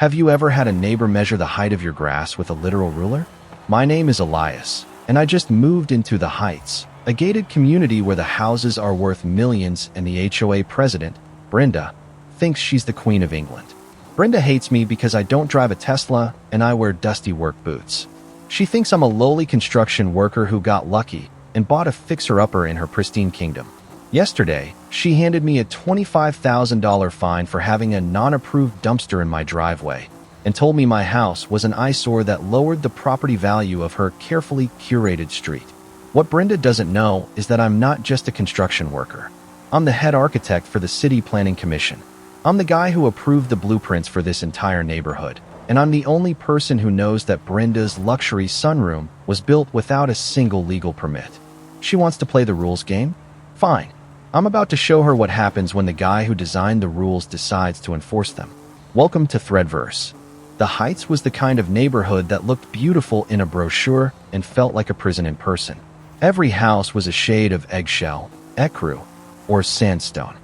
Have you ever had a neighbor measure the height of your grass with a literal ruler? My name is Elias, and I just moved into the Heights, a gated community where the houses are worth millions, and the HOA president, Brenda, thinks she's the Queen of England. Brenda hates me because I don't drive a Tesla and I wear dusty work boots. She thinks I'm a lowly construction worker who got lucky and bought a fixer-upper in her pristine kingdom. Yesterday, she handed me a $25,000 fine for having a non-approved dumpster in my driveway and told me my house was an eyesore that lowered the property value of her carefully curated street. What Brenda doesn't know is that I'm not just a construction worker. I'm the head architect for the City Planning Commission. I'm the guy who approved the blueprints for this entire neighborhood, and I'm the only person who knows that Brenda's luxury sunroom was built without a single legal permit. She wants to play the rules game? Fine. I'm about to show her what happens when the guy who designed the rules decides to enforce them. Welcome to ThreadVerse. The Heights was the kind of neighborhood that looked beautiful in a brochure and felt like a prison in person. Every house was a shade of eggshell, ecru, or sandstone.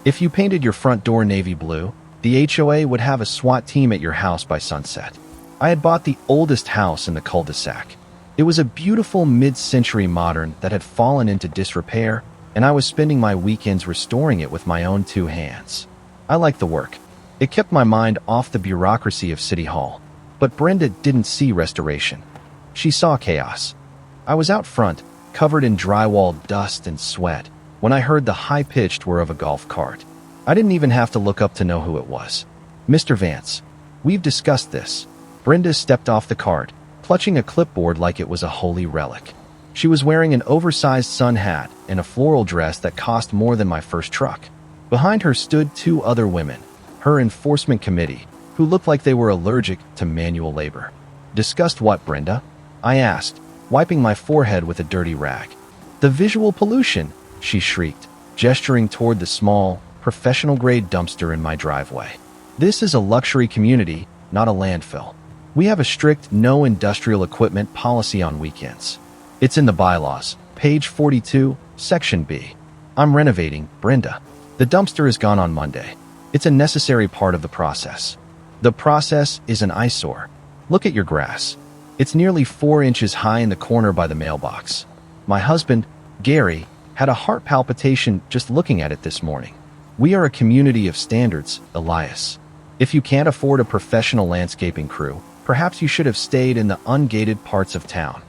If you painted your front door navy blue, the HOA would have a SWAT team at your house by sunset. I had bought the oldest house in the Cul-de-Sac. It was a beautiful mid-century modern that had fallen into disrepair, and I was spending my weekends restoring it with my own two hands. I liked the work. It kept my mind off the bureaucracy of City Hall. But Brenda didn't see restoration. She saw chaos. I was out front, covered in drywall dust and sweat, when I heard the high-pitched whir of a golf cart. I didn't even have to look up to know who it was. Mr. Vance, we've discussed this. Brenda stepped off the cart, clutching a clipboard like it was a holy relic. She was wearing an oversized sun hat and a floral dress that cost more than my first truck. Behind her stood two other women, her enforcement committee, who looked like they were allergic to manual labor. Discussed what, Brenda? I asked, wiping my forehead with a dirty rag. The visual pollution, she shrieked, gesturing toward the small, professional-grade dumpster in my driveway. This is a luxury community, not a landfill. We have a strict no industrial equipment policy on weekends. It's in the bylaws, page 42, section B. I'm renovating, Brenda. The dumpster is gone on Monday. It's a necessary part of the process. The process is an eyesore. Look at your grass. It's nearly 4 inches high in the corner by the mailbox. My husband, Gary, had a heart palpitation just looking at it this morning. We are a community of standards, Elias. If you can't afford a professional landscaping crew, perhaps you should have stayed in the ungated parts of town.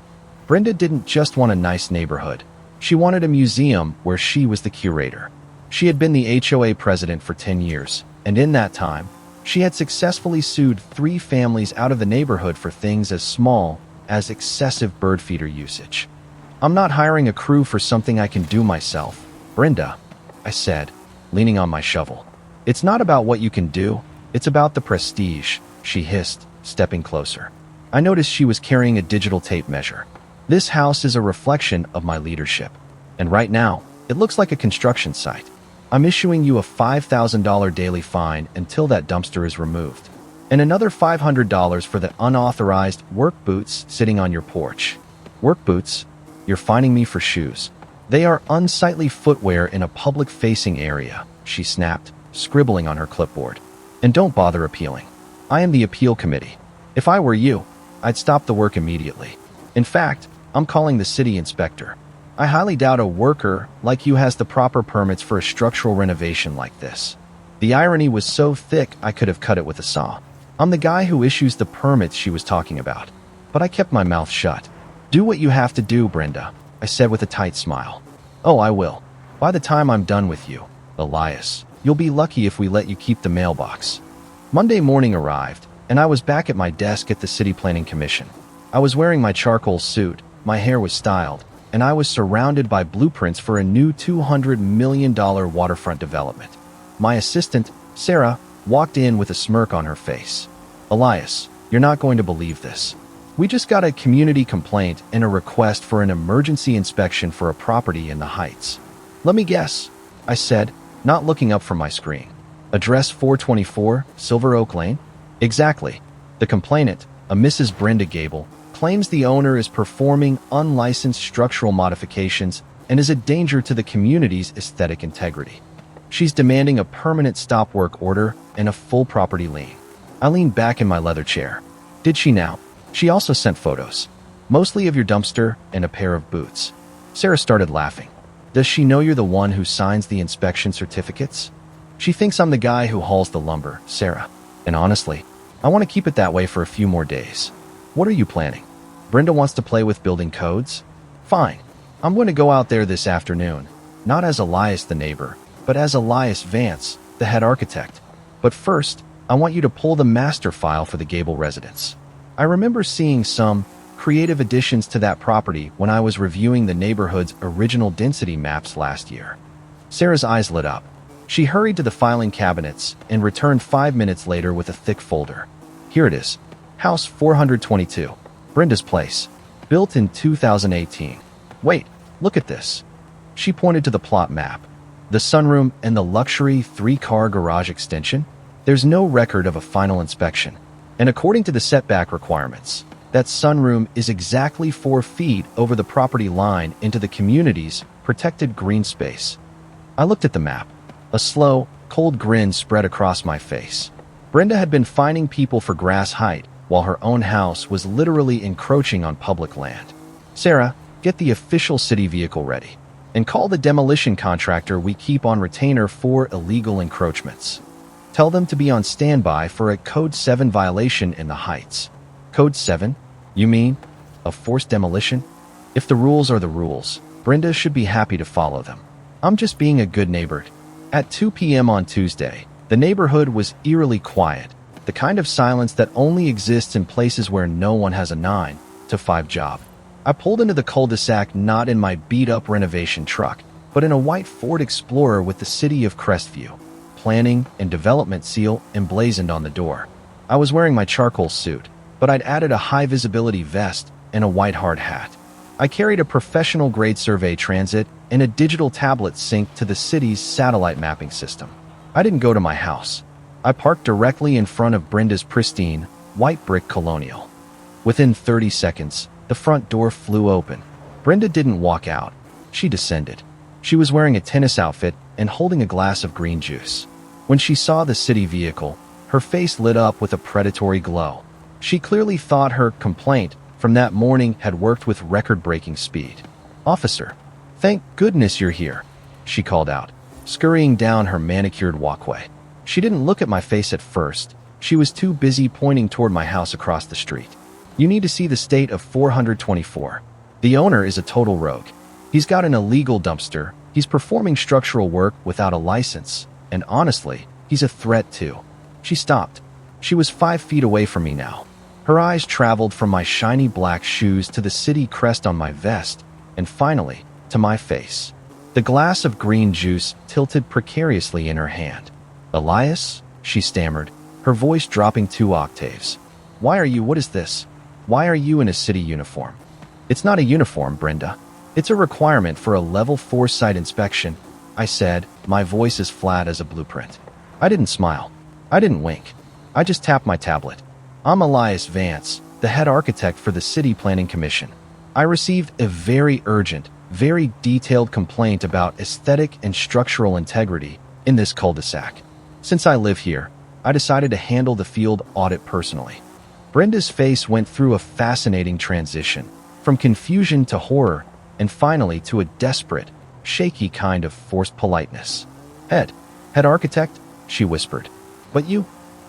Brenda didn't just want a nice neighborhood. She wanted a museum where she was the curator. She had been the HOA president for 10 years, and in that time, she had successfully sued 3 families out of the neighborhood for things as small as excessive bird feeder usage. I'm not hiring a crew for something I can do myself, Brenda, I said, leaning on my shovel. It's not about what you can do, it's about the prestige, she hissed, stepping closer. I noticed she was carrying a digital tape measure. This house is a reflection of my leadership, and right now, it looks like a construction site. I'm issuing you a $5,000 daily fine until that dumpster is removed, and another $500 for the unauthorized work boots sitting on your porch. Work boots? You're fining me for shoes. They are unsightly footwear in a public-facing area, she snapped, scribbling on her clipboard. And don't bother appealing. I am the appeal committee. If I were you, I'd stop the work immediately. In fact, I'm calling the city inspector. I highly doubt a worker like you has the proper permits for a structural renovation like this. The irony was so thick I could have cut it with a saw. I'm the guy who issues the permits she was talking about. But I kept my mouth shut. Do what you have to do, Brenda, I said with a tight smile. Oh, I will. By the time I'm done with you, Elias, you'll be lucky if we let you keep the mailbox. Monday morning arrived, and I was back at my desk at the City Planning Commission. I was wearing my charcoal suit, my hair was styled, and I was surrounded by blueprints for a new $200 million waterfront development. My assistant, Sarah, walked in with a smirk on her face. Elias, you're not going to believe this. We just got a community complaint and a request for an emergency inspection for a property in the Heights. Let me guess, I said, not looking up from my screen. Address 424, Silver Oak Lane? Exactly. The complainant, a Mrs. Brenda Gable, claims the owner is performing unlicensed structural modifications and is a danger to the community's aesthetic integrity. She's demanding a permanent stop work order and a full property lien. I leaned back in my leather chair. Did she now? She also sent photos. Mostly of your dumpster and a pair of boots. Sarah started laughing. Does she know you're the one who signs the inspection certificates? She thinks I'm the guy who hauls the lumber, Sarah. And honestly, I want to keep it that way for a few more days. What are you planning? Brenda wants to play with building codes? Fine. I'm going to go out there this afternoon. Not as Elias the neighbor, but as Elias Vance, the head architect. But first, I want you to pull the master file for the Gable residence. I remember seeing some creative additions to that property when I was reviewing the neighborhood's original density maps last year. Sarah's eyes lit up. She hurried to the filing cabinets and returned 5 minutes later with a thick folder. Here it is. House 422. Brenda's place. Built in 2018. Wait, look at this. She pointed to the plot map. The sunroom and the luxury 3-car garage extension? There's no record of a final inspection. And according to the setback requirements, that sunroom is exactly 4 feet over the property line into the community's protected green space. I looked at the map. A slow, cold grin spread across my face. Brenda had been fining people for grass height, while her own house was literally encroaching on public land. Sarah, get the official city vehicle ready. And call the demolition contractor we keep on retainer for illegal encroachments. Tell them to be on standby for a Code 7 violation in the Heights. Code 7? You mean? A forced demolition? If the rules are the rules, Brenda should be happy to follow them. I'm just being a good neighbor. At 2 p.m. on Tuesday, the neighborhood was eerily quiet, the kind of silence that only exists in places where no one has a 9 to 5 job. I pulled into the cul-de-sac not in my beat-up renovation truck, but in a white Ford Explorer with the city of Crestview, planning and development seal emblazoned on the door. I was wearing my charcoal suit, but I'd added a high-visibility vest and a white hard hat. I carried a professional-grade survey transit and a digital tablet synced to the city's satellite mapping system. I didn't go to my house. I parked directly in front of Brenda's pristine, white brick colonial. Within 30 seconds, the front door flew open. Brenda didn't walk out. She descended. She was wearing a tennis outfit and holding a glass of green juice. When she saw the city vehicle, her face lit up with a predatory glow. She clearly thought her complaint from that morning had worked with record-breaking speed. "Officer, thank goodness you're here," she called out, scurrying down her manicured walkway. She didn't look at my face at first. She was too busy pointing toward my house across the street. "You need to see the state of 424. The owner is a total rogue. He's got an illegal dumpster, he's performing structural work without a license, and honestly, he's a threat too." She stopped. She was 5 feet away from me now. Her eyes traveled from my shiny black shoes to the city crest on my vest, and finally, to my face. The glass of green juice tilted precariously in her hand. "Elias?" she stammered, her voice dropping 2 octaves. "Why are you, what is this? Why are you in a city uniform?" "It's not a uniform, Brenda. It's a requirement for a level 4 site inspection," I said, my voice as flat as a blueprint. I didn't smile. I didn't wink. I just tapped my tablet. "I'm Elias Vance, the head architect for the City Planning Commission. I received a very urgent, very detailed complaint about aesthetic and structural integrity in this cul-de-sac. Since I live here, I decided to handle the field audit personally." Brenda's face went through a fascinating transition, from confusion to horror, and finally to a desperate, shaky kind of forced politeness. Head architect," she whispered. "But you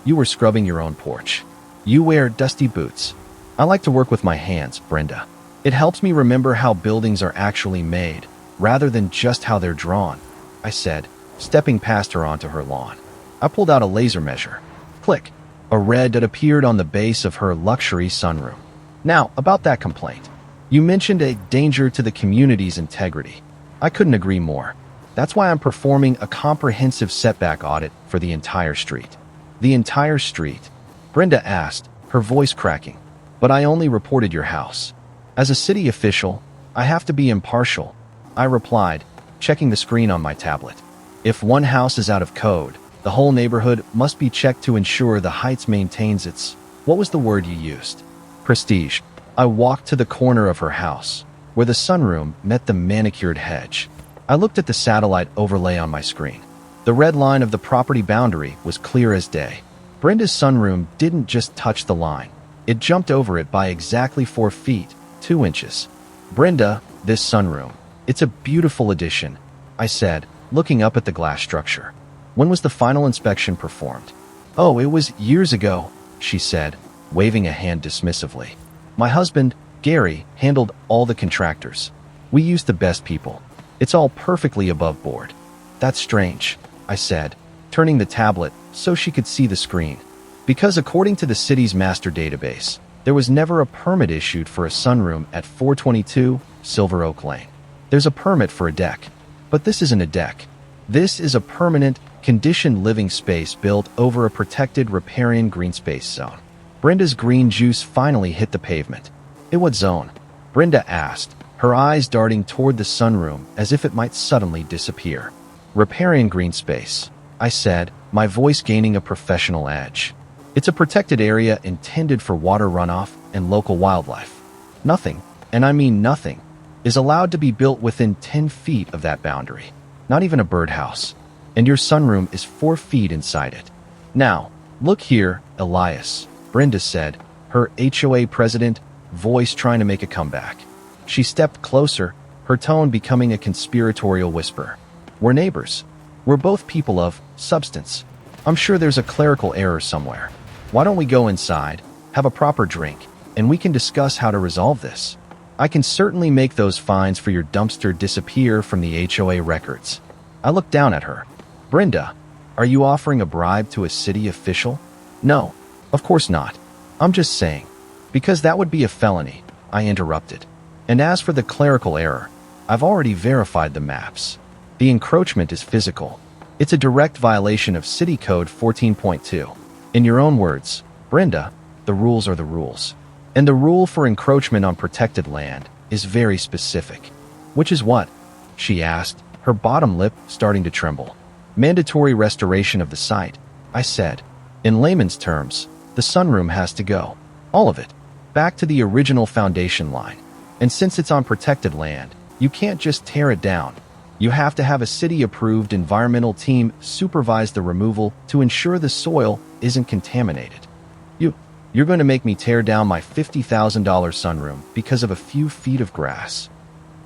were scrubbing your own porch. You wear dusty boots." "I like to work with my hands, Brenda. It helps me remember how buildings are actually made, rather than just how they're drawn," I said, stepping past her onto her lawn. I pulled out a laser measure. Click. A red dot appeared on the base of her luxury sunroom. "Now, about that complaint. You mentioned a danger to the community's integrity. I couldn't agree more. That's why I'm performing a comprehensive setback audit for the entire street." "The entire street?" Brenda asked, her voice cracking. "But I only reported your house. As a city official, I have to be impartial," I replied, checking the screen on my tablet. "If one house is out of code, the whole neighborhood must be checked to ensure the Heights maintains its," what was the word you used? "Prestige." I walked to the corner of her house, where the sunroom met the manicured hedge. I looked at the satellite overlay on my screen. The red line of the property boundary was clear as day. Brenda's sunroom didn't just touch the line. It jumped over it by exactly 4 feet, 2 inches. Brenda, this sunroom. It's a beautiful addition, I said, looking up at the glass structure. When was the final inspection performed? Oh, it was years ago, she said, waving a hand dismissively. My husband, Gary, handled all the contractors. We used the best people. It's all perfectly above board. That's strange, I said, turning the tablet so she could see the screen. Because according to the city's master database, there was never a permit issued for a sunroom at 422 Silver Oak Lane. There's a permit for a deck, but this isn't a deck. This is a permanent, conditioned living space built over a protected riparian green space zone. Brenda's green juice finally hit the pavement. In what zone? Brenda asked, her eyes darting toward the sunroom as if it might suddenly disappear. Riparian green space, I said, my voice gaining a professional edge. It's a protected area intended for water runoff and local wildlife. Nothing, and I mean nothing, is allowed to be built within 10 feet of that boundary. Not even a birdhouse. And your sunroom is 4 feet inside it. Now, look here, Elias, Brenda said, her HOA President voice trying to make a comeback. She stepped closer, her tone becoming a conspiratorial whisper. We're neighbors. We're both people of substance. I'm sure there's a clerical error somewhere. Why don't we go inside, have a proper drink, and we can discuss how to resolve this? I can certainly make those fines for your dumpster disappear from the HOA records. I looked down at her. Brenda, are you offering a bribe to a city official? No, of course not. I'm just saying. Because that would be a felony, I interrupted. And as for the clerical error, I've already verified the maps. The encroachment is physical. It's a direct violation of City Code 14.2. In your own words, Brenda, the rules are the rules. And the rule for encroachment on protected land is very specific. Which is what? She asked, her bottom lip starting to tremble. Mandatory restoration of the site, I said. In layman's terms, the sunroom has to go. All of it. Back to the original foundation line. And since it's on protected land, you can't just tear it down. You have to have a city-approved environmental team supervise the removal to ensure the soil isn't contaminated. You're going to make me tear down my $50,000 sunroom because of a few feet of grass.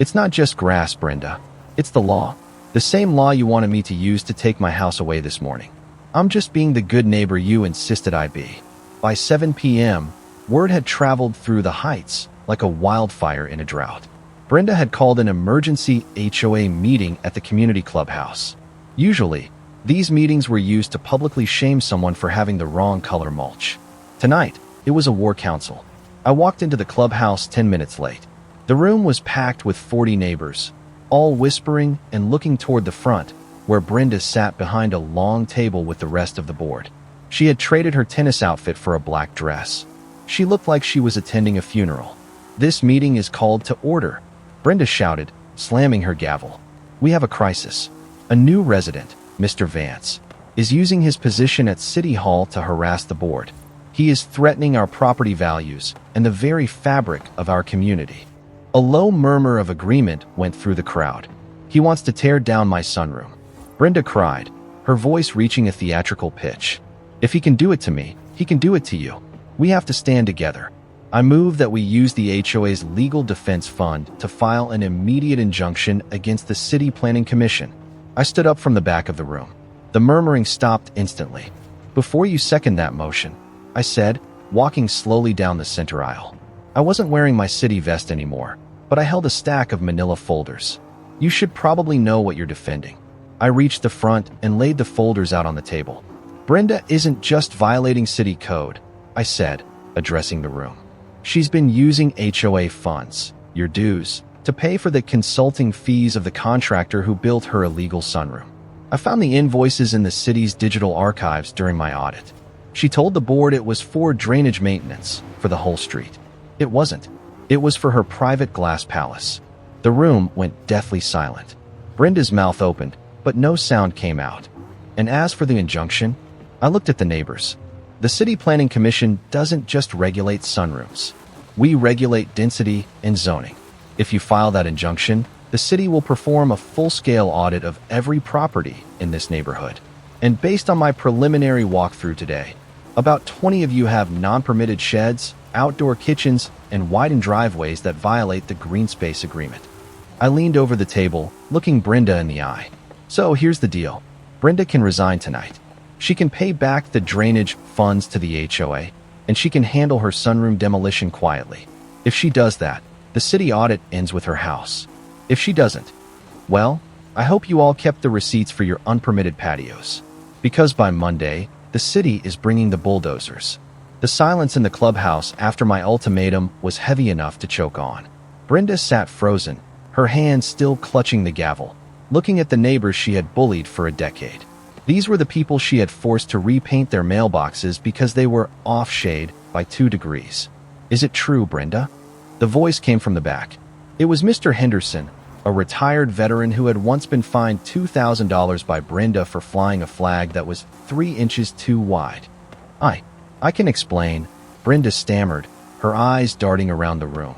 It's not just grass, Brenda. It's the law. The same law you wanted me to use to take my house away this morning. I'm just being the good neighbor you insisted I be. By 7 p.m., word had traveled through the heights like a wildfire in a drought. Brenda had called an emergency HOA meeting at the community clubhouse. Usually, these meetings were used to publicly shame someone for having the wrong color mulch. Tonight, it was a war council. I walked into the clubhouse 10 minutes late. The room was packed with 40 neighbors, all whispering and looking toward the front, where Brenda sat behind a long table with the rest of the board. She had traded her tennis outfit for a black dress. She looked like she was attending a funeral. This meeting is called to order, Brenda shouted, slamming her gavel. We have a crisis. A new resident, Mr. Vance, is using his position at City Hall to harass the board. He is threatening our property values and the very fabric of our community. A low murmur of agreement went through the crowd. He wants to tear down my sunroom. Brenda cried, her voice reaching a theatrical pitch. If he can do it to me, he can do it to you. We have to stand together. I move that we use the HOA's Legal Defense Fund to file an immediate injunction against the City Planning Commission. I stood up from the back of the room. The murmuring stopped instantly. Before you second that motion, I said, walking slowly down the center aisle. I wasn't wearing my city vest anymore, but I held a stack of manila folders. You should probably know what you're defending. I reached the front and laid the folders out on the table. Brenda isn't just violating city code, I said, addressing the room. She's been using HOA funds, your dues, to pay for the consulting fees of the contractor who built her illegal sunroom. I found the invoices in the city's digital archives during my audit. She told the board it was for drainage maintenance for the whole street. It wasn't. It was for her private glass palace. The room went deathly silent. Brenda's mouth opened, but no sound came out. And as for the injunction, I looked at the neighbors. The City Planning Commission doesn't just regulate sunrooms. We regulate density and zoning. If you file that injunction, the city will perform a full-scale audit of every property in this neighborhood. And based on my preliminary walkthrough today, About 20 of you have non-permitted sheds, outdoor kitchens, and widened driveways that violate the green space agreement. I leaned over the table, looking Brenda in the eye. So here's the deal. Brenda can resign tonight. She can pay back the drainage funds to the HOA, and she can handle her sunroom demolition quietly. If she does that, the city audit ends with her house. If she doesn't, well, I hope you all kept the receipts for your unpermitted patios. Because by Monday, the city is bringing the bulldozers. The silence in the clubhouse after my ultimatum was heavy enough to choke on. Brenda sat frozen, her hands still clutching the gavel, looking at the neighbors she had bullied for a decade. These were the people she had forced to repaint their mailboxes because they were off shade by 2 degrees. Is it true, Brenda? The voice came from the back. It was Mr. Henderson, a retired veteran who had once been fined $2,000 by Brenda for flying a flag that was 3 inches too wide. I can explain, Brenda stammered, her eyes darting around the room.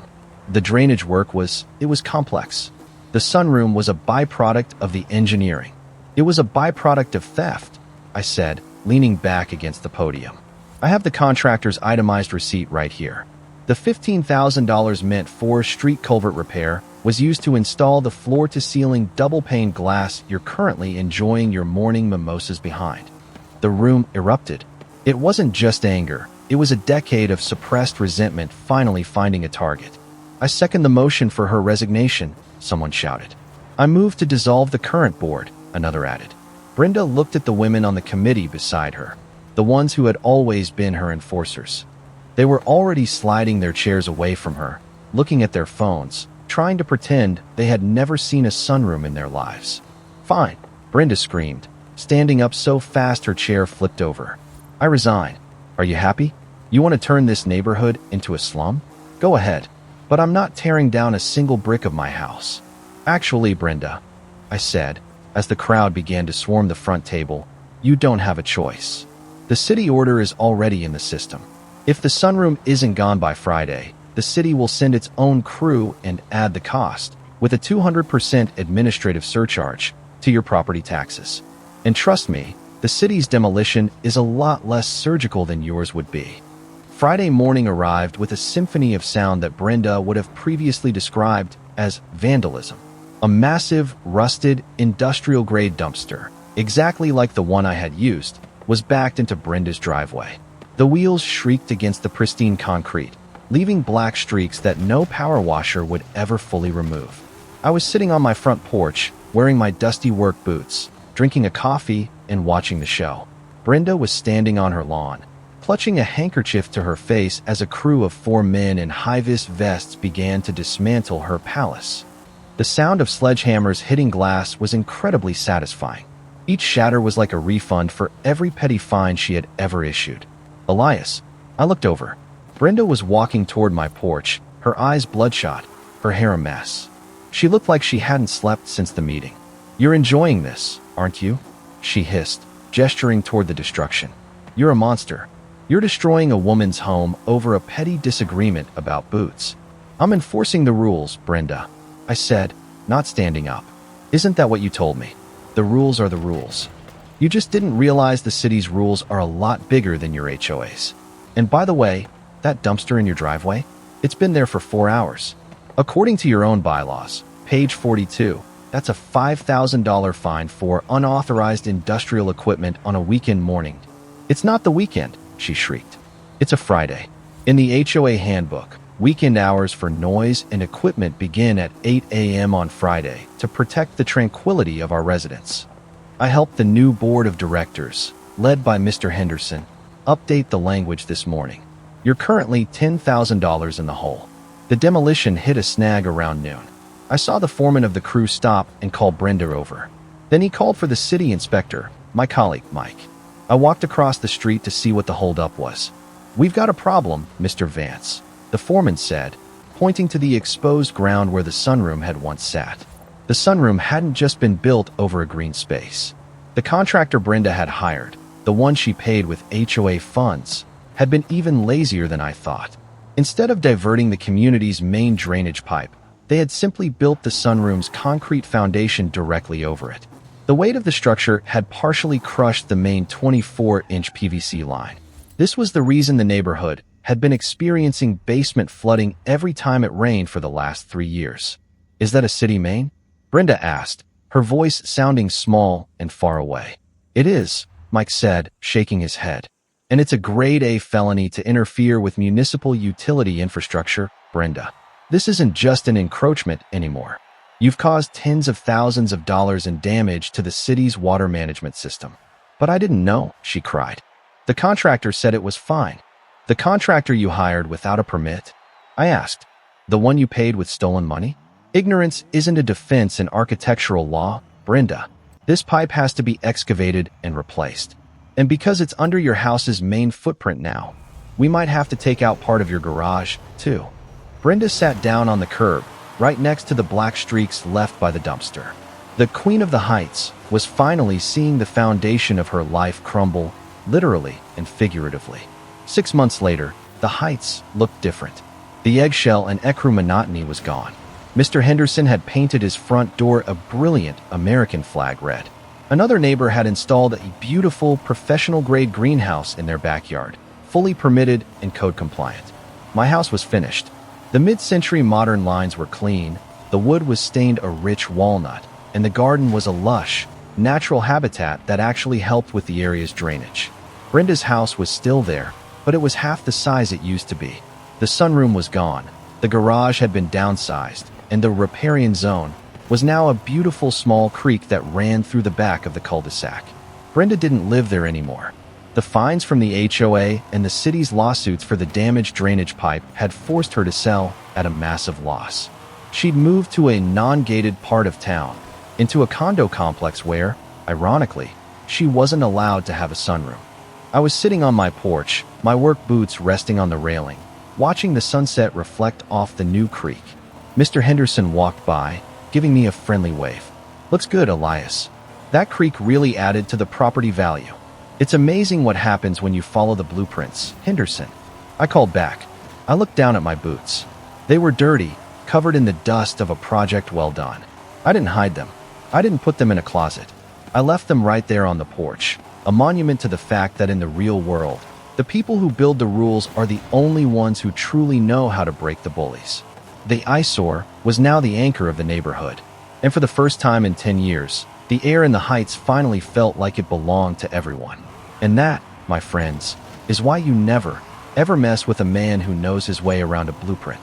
The drainage work was complex. The sunroom was a byproduct of the engineering. It was a byproduct of theft, I said, leaning back against the podium. I have the contractor's itemized receipt right here. The $15,000 meant for street culvert repair was used to install the floor-to-ceiling double-pane glass you're currently enjoying your morning mimosas behind. The room erupted. It wasn't just anger. It was a decade of suppressed resentment finally finding a target. I second the motion for her resignation, someone shouted. I move to dissolve the current board, another added. Brenda looked at the women on the committee beside her, the ones who had always been her enforcers. They were already sliding their chairs away from her, looking at their phones, trying to pretend they had never seen a sunroom in their lives. Fine, Brenda screamed, standing up so fast her chair flipped over. I resign. Are you happy? You want to turn this neighborhood into a slum? Go ahead. But I'm not tearing down a single brick of my house. Actually, Brenda, I said, as the crowd began to swarm the front table, you don't have a choice. The city order is already in the system. If the sunroom isn't gone by Friday, the city will send its own crew and add the cost, with a 200% administrative surcharge, to your property taxes. And trust me, the city's demolition is a lot less surgical than yours would be. Friday morning arrived with a symphony of sound that Brenda would have previously described as vandalism. A massive, rusted, industrial-grade dumpster, exactly like the one I had used, was backed into Brenda's driveway. The wheels shrieked against the pristine concrete, leaving black streaks that no power washer would ever fully remove. I was sitting on my front porch, wearing my dusty work boots, drinking a coffee and watching the show. Brenda was standing on her lawn, clutching a handkerchief to her face as a crew of 4 men in high-vis vests began to dismantle her palace. The sound of sledgehammers hitting glass was incredibly satisfying. Each shatter was like a refund for every petty fine she had ever issued. Elias, I looked over. Brenda was walking toward my porch, her eyes bloodshot, her hair a mess. She looked like she hadn't slept since the meeting. You're enjoying this, aren't you? She hissed, gesturing toward the destruction. You're a monster. You're destroying a woman's home over a petty disagreement about boots. I'm enforcing the rules, Brenda, I said, not standing up. Isn't that what you told me? The rules are the rules. You just didn't realize the city's rules are a lot bigger than your HOA's. And by the way, that dumpster in your driveway? It's been there for 4 hours. According to your own bylaws, page 42, that's a $5,000 fine for unauthorized industrial equipment on a weekend morning. It's not the weekend, she shrieked. It's a Friday. In the HOA handbook, weekend hours for noise and equipment begin at 8 a.m. on Friday to protect the tranquility of our residents. I helped the new board of directors, led by Mr. Henderson, update the language this morning. You're currently $10,000 in the hole. The demolition hit a snag around noon. I saw the foreman of the crew stop and call Brenda over. Then he called for the city inspector, my colleague, Mike. I walked across the street to see what the holdup was. We've got a problem, Mr. Vance, the foreman said, pointing to the exposed ground where the sunroom had once sat. The sunroom hadn't just been built over a green space. The contractor Brenda had hired, the one she paid with HOA funds, had been even lazier than I thought. Instead of diverting the community's main drainage pipe, they had simply built the sunroom's concrete foundation directly over it. The weight of the structure had partially crushed the main 24-inch PVC line. This was the reason the neighborhood had been experiencing basement flooding every time it rained for the last 3 years. "Is that a city main?" Brenda asked, her voice sounding small and far away. "It is," Mike said, shaking his head. "And it's a grade A felony to interfere with municipal utility infrastructure, Brenda. This isn't just an encroachment anymore. You've caused tens of thousands of dollars in damage to the city's water management system." "But I didn't know," she cried. "The contractor said it was fine." "The contractor you hired without a permit?" I asked. "The one you paid with stolen money?" "Ignorance isn't a defense in architectural law, Brenda. This pipe has to be excavated and replaced. And because it's under your house's main footprint now, we might have to take out part of your garage, too." Brenda sat down on the curb, right next to the black streaks left by the dumpster. The Queen of the Heights was finally seeing the foundation of her life crumble, literally and figuratively. 6 months later, the Heights looked different. The eggshell and ecru monotony was gone. Mr. Henderson had painted his front door a brilliant American flag red. Another neighbor had installed a beautiful professional-grade greenhouse in their backyard, fully permitted and code-compliant. My house was finished. The mid-century modern lines were clean, the wood was stained a rich walnut, and the garden was a lush, natural habitat that actually helped with the area's drainage. Brenda's house was still there, but it was half the size it used to be. The sunroom was gone, the garage had been downsized, and the riparian zone was now a beautiful small creek that ran through the back of the cul-de-sac. Brenda didn't live there anymore. The fines from the HOA and the city's lawsuits for the damaged drainage pipe had forced her to sell at a massive loss. She'd moved to a non-gated part of town, into a condo complex where, ironically, she wasn't allowed to have a sunroom. I was sitting on my porch, my work boots resting on the railing, watching the sunset reflect off the new creek. Mr. Henderson walked by, giving me a friendly wave. "Looks good, Elias. That creek really added to the property value. It's amazing what happens when you follow the blueprints, Henderson." I called back. I looked down at my boots. They were dirty, covered in the dust of a project well done. I didn't hide them. I didn't put them in a closet. I left them right there on the porch, a monument to the fact that in the real world, the people who build the rules are the only ones who truly know how to break the bullies. The eyesore was now the anchor of the neighborhood, and for the first time in 10 years, the air in the Heights finally felt like it belonged to everyone. And that, my friends, is why you never, ever mess with a man who knows his way around a blueprint.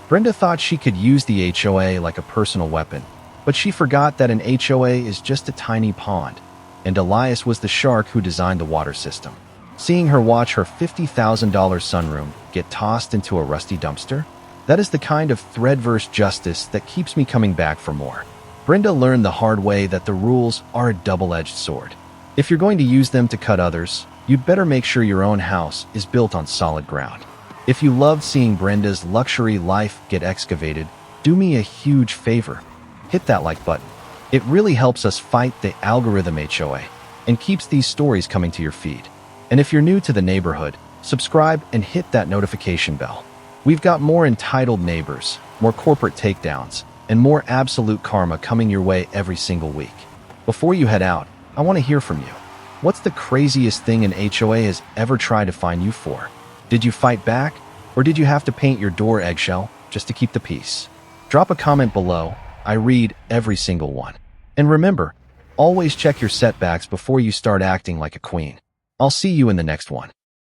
Brenda thought she could use the HOA like a personal weapon, but she forgot that an HOA is just a tiny pond, and Elias was the shark who designed the water system. Seeing her watch her $50,000 sunroom get tossed into a rusty dumpster, that is the kind of ThreadVerse justice that keeps me coming back for more. Brenda learned the hard way that the rules are a double-edged sword. If you're going to use them to cut others, you'd better make sure your own house is built on solid ground. If you loved seeing Brenda's luxury life get excavated, do me a huge favor. Hit that like button. It really helps us fight the algorithm HOA and keeps these stories coming to your feed. And if you're new to the neighborhood, subscribe and hit that notification bell. We've got more entitled neighbors, more corporate takedowns, and more absolute karma coming your way every single week. Before you head out, I want to hear from you. What's the craziest thing an HOA has ever tried to fine you for? Did you fight back, or did you have to paint your door eggshell just to keep the peace? Drop a comment below. I read every single one. And remember, always check your setbacks before you start acting like a queen. I'll see you in the next one.